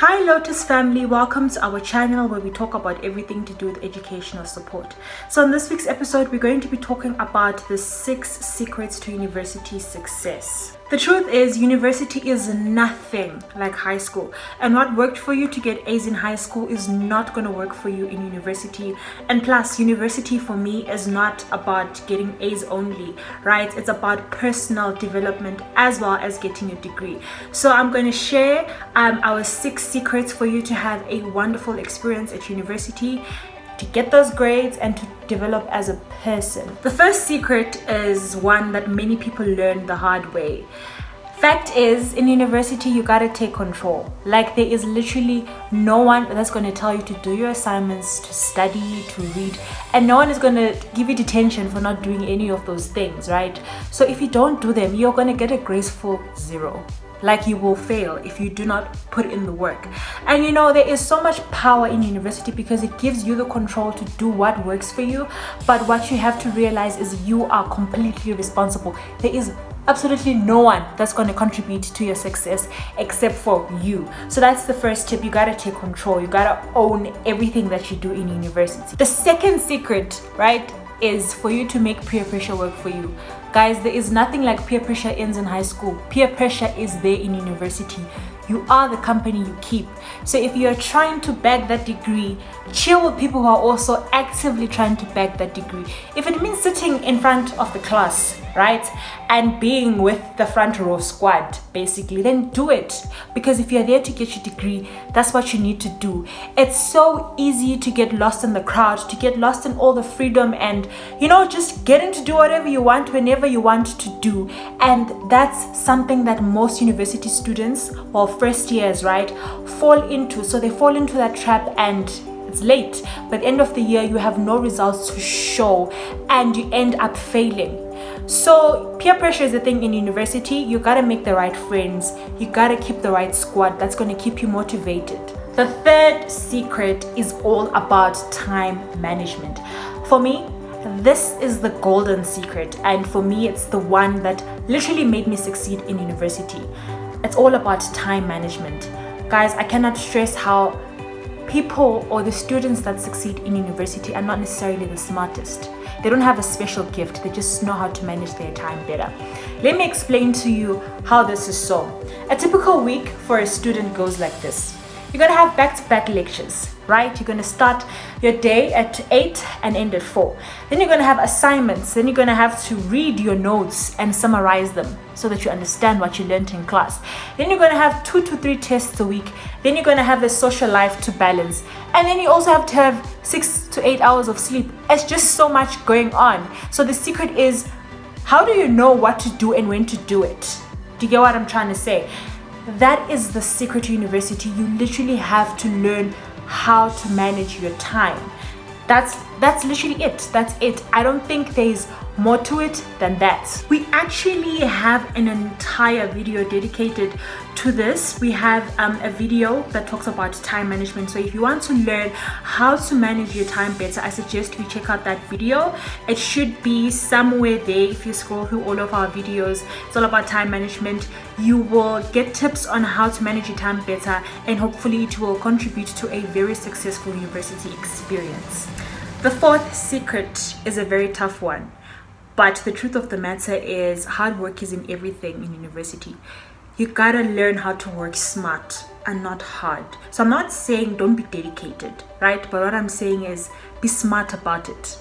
Hi Lotus family, welcome to our channel where we talk about everything to do with educational support. So in this week's episode, we're going to be talking about the 6 secrets to university success. The truth is, university is nothing like high school, and what worked for you to get A's in high school is not going to work for you in university. And plus, university for me is not about getting A's only, right? It's about personal development as well as getting a degree. So I'm going to share our 6 secrets for you to have a wonderful experience at university, to get those grades and to develop as a person. The first secret is one that many people learn the hard way. Fact is, in university you gotta take control. Like, there is literally no one that's going to tell you to do your assignments, to study, to read, and no one is going to give you detention for not doing any of those things, right? So if you don't do them, you're going to get a graceful 0. Like, you will fail if you do not put in the work. And there is so much power in university because it gives you the control to do what works for you. But what you have to realize is you are completely responsible. There is absolutely no one that's going to contribute to your success except for you. So that's the first tip. You gotta take control. You gotta own everything that you do in university. The second secret, right, is for you to make peer pressure work for you. Guys, there is nothing like peer pressure ends in high school. Peer pressure is there in university. You are the company you keep. So if you're trying to bag that degree, chill with people who are also actively trying to bag that degree. If it means sitting in front of the class, right, and being with the front row squad, basically, then do it. Because if you're there to get your degree, that's what you need to do. It's so easy to get lost in the crowd, to get lost in all the freedom and, just getting to do whatever you want, whenever you want to do. And that's something that most university students, well, first years, right, fall into. So they fall into that trap and it's late. By the end of the year, you have no results to show and you end up failing. So peer pressure is a thing in university. You gotta make the right friends. You gotta keep the right squad that's gonna keep you motivated. The third secret is all about time management. For me, this is the golden secret, and for me, it's the one that literally made me succeed in university. It's all about time management. Guys, I cannot stress how people or the students that succeed in university are not necessarily the smartest. They don't have a special gift. They just know how to manage their time better. Let me explain to you how this is so. A typical week for a student goes like this. You're going to have back-to-back lectures, right? You're going to start your day at 8 and end at 4. Then you're going to have assignments. Then you're going to have to read your notes and summarize them so that you understand what you learned in class. Then you're going to have 2 to 3 tests a week. Then you're going to have a social life to balance. And then you also have to have 6 to 8 hours of sleep. It's just so much going on. So the secret is, how do you know what to do and when to do it? Do you get what I'm trying to say? That is the secret to university. You literally have to learn how to manage your time. That's literally it. That's it. I don't think there's more to it than that. We actually have an entire video dedicated to this. We have a video that talks about time management. So if you want to learn how to manage your time better, I suggest you check out that video. It should be somewhere there. If you scroll through all of our videos, it's all about time management. You will get tips on how to manage your time better, and hopefully it will contribute to a very successful university experience. The fourth secret is a very tough one. But the truth of the matter is, hard work is in everything in university. You gotta learn how to work smart and not hard. So I'm not saying don't be dedicated, right? But what I'm saying is be smart about it.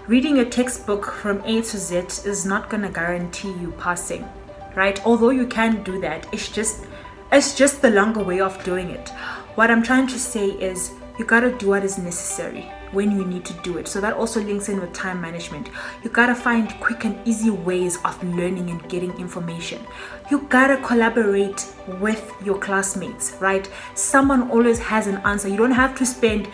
Reading a textbook from A to Z is not gonna guarantee you passing, right? Although you can do that, it's just the longer way of doing it. What I'm trying to say is you gotta do what is necessary when you need to do it. So that also links in with time management. You gotta find quick and easy ways of learning and getting information. You gotta collaborate with your classmates, right? Someone always has an answer. You don't have to spend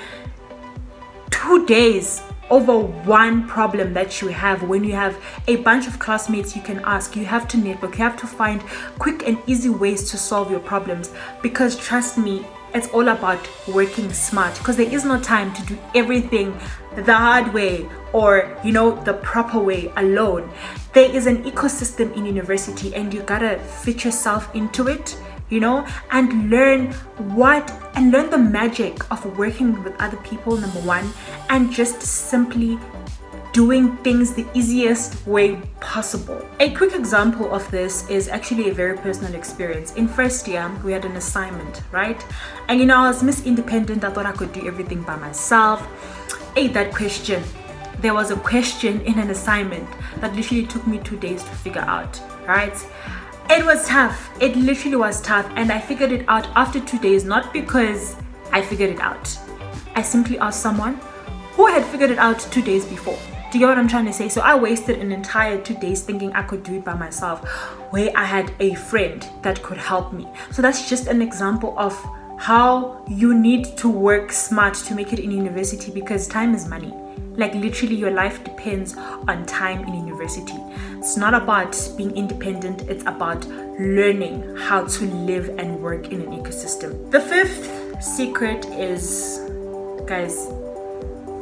2 days over one problem that you have when you have a bunch of classmates you can ask. You have to network. You have to find quick and easy ways to solve your problems, because trust me, it's all about working smart, because there is no time to do everything the hard way or the proper way alone. There is an ecosystem in university and you gotta fit yourself into it. and learn the magic of working with other people, number one, and just simply doing things the easiest way possible. A quick example of this is actually a very personal experience. In first year, we had an assignment, right? And I was Miss Independent. I thought I could do everything by myself. There was a question in an assignment that literally took me 2 days to figure out, right? It was tough. It literally was tough. And I figured it out after 2 days, not because I figured it out. I simply asked someone who had figured it out 2 days before. Do you get what I'm trying to say? So I wasted an entire 2 days thinking I could do it by myself, where I had a friend that could help me. So that's just an example of how you need to work smart to make it in university, because time is money. Like literally your life depends on time in university. It's not about being independent, it's about learning how to live and work in an ecosystem. The fifth secret is, guys,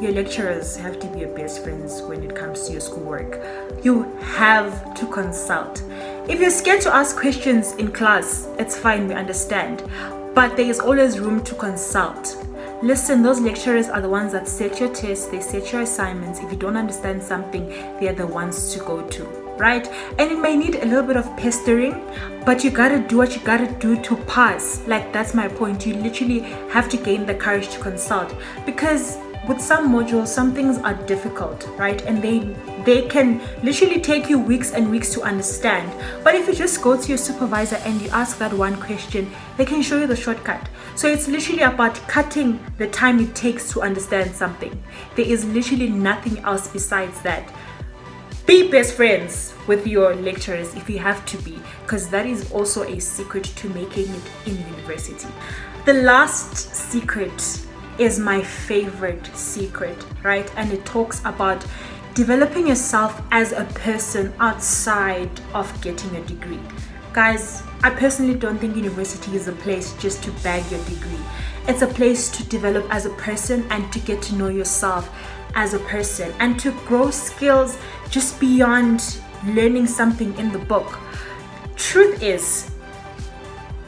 your lecturers have to be your best friends when it comes to your schoolwork. You have to consult. If you're scared to ask questions in class, it's fine, we understand. But there is always room to consult. Listen, those lecturers are the ones that set your tests, they set your assignments. If you don't understand something, they're the ones to go to, right? And it may need a little bit of pestering, but you gotta do what you gotta do to pass. Like, that's my point. You literally have to gain the courage to consult, because with some modules, some things are difficult, right? And they can literally take you weeks and weeks to understand. But if you just go to your supervisor and you ask that one question, they can show you the shortcut. So it's literally about cutting the time it takes to understand something. There is literally nothing else besides that. Be best friends with your lecturers if you have to be, because that is also a secret to making it in university. The last secret is my favorite secret, right? And it talks about developing yourself as a person outside of getting a degree. Guys, I personally don't think university is a place just to bag your degree. It's a place to develop as a person and to get to know yourself as a person and to grow skills just beyond learning something in the book. Truth is,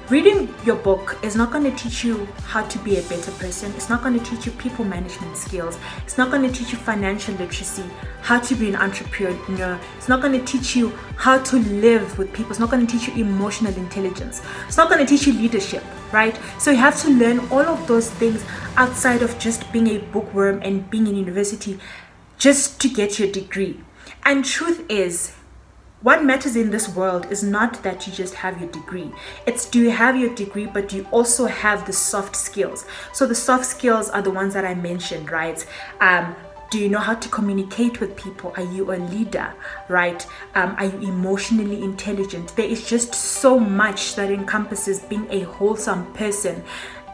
reading your book is not going to teach you how to be a better person. It's not going to teach you people management skills. It's not going to teach you financial literacy, how to be an entrepreneur. It's not going to teach you how to live with people. It's not going to teach you emotional intelligence. It's not going to teach you leadership, right? So you have to learn all of those things outside of just being a bookworm and being in university just to get your degree. And truth is, what matters in this world is not that you just have your degree. It's, do you have your degree, but do you also have the soft skills? So the soft skills are the ones that I mentioned, right? Do you know how to communicate with people? Are you a leader, right? Are you emotionally intelligent? There is just so much that encompasses being a wholesome person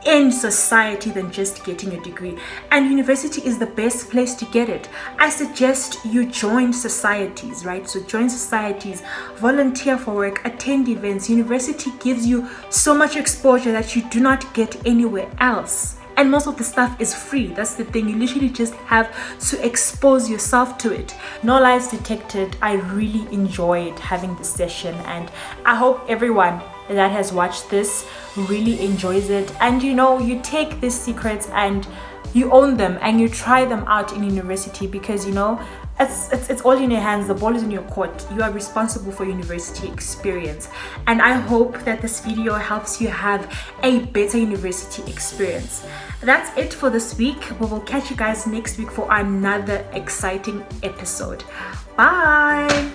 in society than just getting a degree. And university is the best place to get it. I suggest you join societies, right? So join societies, volunteer for work, attend events. University gives you so much exposure that you do not get anywhere else. And most of the stuff is free. That's the thing. You literally just have to expose yourself to it. No lies detected. I really enjoyed having this session, and I hope everyone that has watched this really enjoys it. And you take these secrets and you own them and you try them out in university, because it's all in your hands. The ball is in your court. You are responsible for university experience. And I hope that this video helps you have a better university experience. That's it for this week. We will catch you guys next week for another exciting episode. Bye.